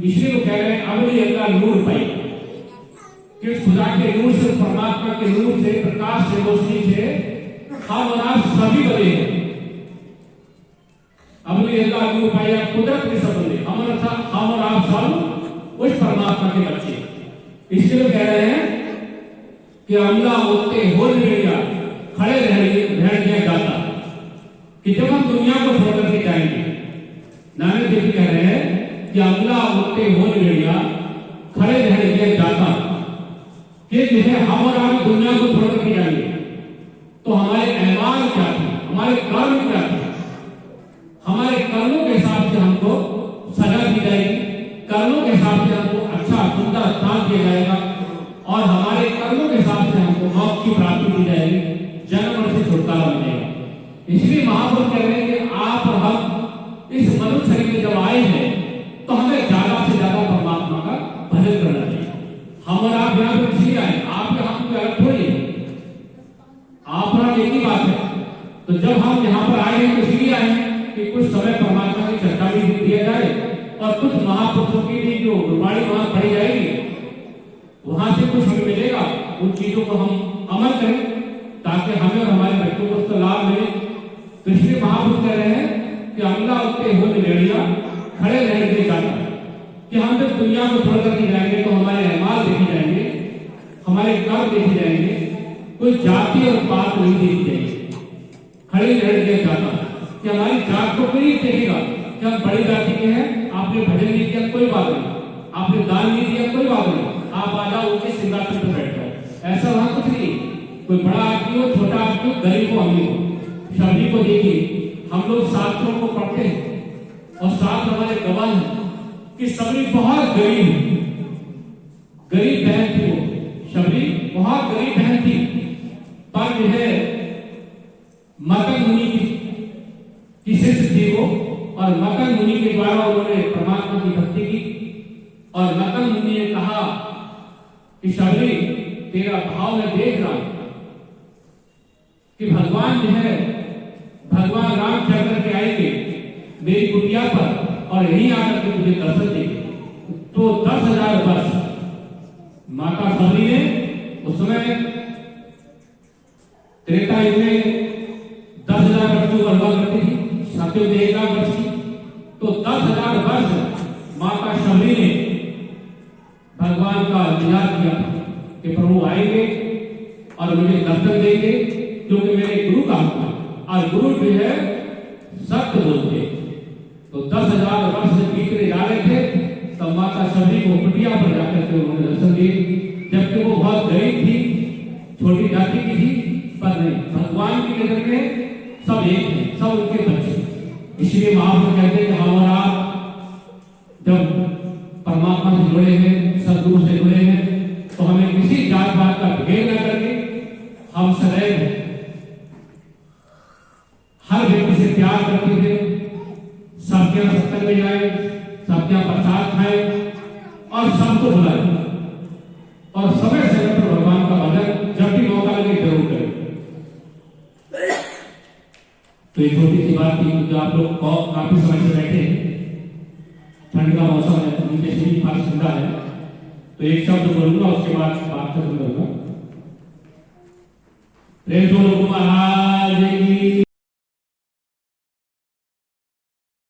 इसलिए वो कह रहे हैं अमली अल्लाह नूर पाई कि खुदा के नूर से, परमात्मा के नूर से, प्रकाश से, रोशनी से हम और आप सभी बने हैं। अमली अल्लाह नूर पाई कुदरत के सब बंदे, हम और आप सब उस परमात्मा के बच्चे। इसलिए वो कह रहे हैं कि अमला होते हो निवेड़िया खड़े रह गया जाता, कि जब हम दुनिया को छोड़ करके जाएंगे, नानक देव कह रहे हैं कि अमला होते हो निवेड़िया खड़े रह गया जाता, कि जो है हम और आप दुनिया को छोड़ करके जाएंगे तो हमारे अहमाल क्या थे, हमारे कर्म क्या थे, हमारे कर्मों के हिसाब से हमको सजा दी जाएगी, कर्मों के हिसाब से हमको अच्छा सुंदर स्थान दिया जाएगा और हमारे कर्मों के हिसाब से हमको मौत की प्राप्ति दी जाएगी, जन्म मरण से छुटकारा मिलेगा। इसलिए महापुरुष कह रहे हैं कि आप और हम इस मनुष्य शरीर में जब आए हैं तो हमें ज्यादा से ज्यादा परमात्मा का भजन करना चाहिए। हम और आप यहाँ पर इसलिए आए, आप या हम कोई अलग थोड़ी है, आप और हम एक ही बात है। तो जब हम यहाँ पर आए हैं तो इसलिए आए हैं कि कुछ समय परमात्मा की चर्चा भी दिया जाए और कुछ महापुरुषों की भी जो गुरबाणी वहां पढ़ी जाएगी वहां से कुछ हमें मिलेगा, उन चीजों को हम अमल करें ताकि हमें और हमारे बच्चों को उसका लाभ मिले। तो इसलिए महापुरुष कह रहे हैं कि अमला उठते हो निवेड़िया खड़े रहने के जाता, कि हम जब दुनिया को छोड़ करके जाएंगे तो हमारे अहमाल देखे जाएंगे, हमारे कर्म देखे जाएंगे, कोई जाति और पात नहीं देखी जाएगी। खड़े रहने के जाता कि हमारी जात को कोई देखेगा कि हम बड़ी जाति के हैं, आपने भजन नहीं किया कोई बात नहीं, आपने दान नहीं दिया कोई बात नहीं, आप आ जाओ उनके सिंहासन पर बैठ जाओ, ऐसा वहां कुछ नहीं। कोई बड़ा आदमी हो, छोटा आदमी हो, गरीब हो, अमीर हो, सभी को देखिए। हम लोग शास्त्रों को पढ़ते हैं और साथ हमारे गवाह हैं कि सबरी बहुत गरीब बहन थी, वो सबरी बहुत गरीब बहन थी, पर जो है मकन मुनि की शिष्य थी वो, और मकन मुनि के द्वारा उन्होंने परमात्मा की भक्ति की और मकन मुनि ने कहा कि सबरी तेरा भाव मैं देख रहा हूं कि भगवान जो है, भगवान राम चल करके आएंगे मेरी कुटिया पर और यहीं आकर के मुझे दर्शन देंगे। तो 10,000 वर्ष माता सबरी ने उस समय त्रेता युग में 10,000 वर्ष की वर्षा करती थी, सत्युग में 1 लाख वर्ष की, तो 10,000 वर्ष माता सबरी ने भगवान का इंतजार किया कि प्रभु आएंगे और मुझे दर्शन देंगे, क्योंकि मेरे गुरु का हुक्म और गुरु जो है सत्य बोलते। तो 10,000 वर्ष से बीतने जा रहे थे तब माता सबरी को कुटिया पर जाकर के उन्होंने दर्शन दिए, जबकि वो बहुत गरीब थी, छोटी जाति की थी, पर नहीं, भगवान की नजर में सब एक थे, सब उनके बच्चे। इसलिए महापुरुष कहते हैं कि हम और आप जब परमात्मा से जुड़े हैं, सदगुरु से जुड़े हैं, तो हमें किसी जात पात का भेद न करके हम सदैव हर व्यक्ति से प्यार करते हुए सबके यहाँ सत्संग में जाए, सबके यहाँ प्रसाद खाए और सबको बुलाए और समय समय पर भगवान का भजन जब भी मौका लगे जरूर करें। तो एक छोटी सी बात थी, क्योंकि आप लोग काफी समय से बैठे, ठंड का मौसम है, उनके शरीर खास ठंडा है, तो एक शब्द बोलूंगा उसके बाद बात खत्म करूंगा। प्रेम जो लोग महाराज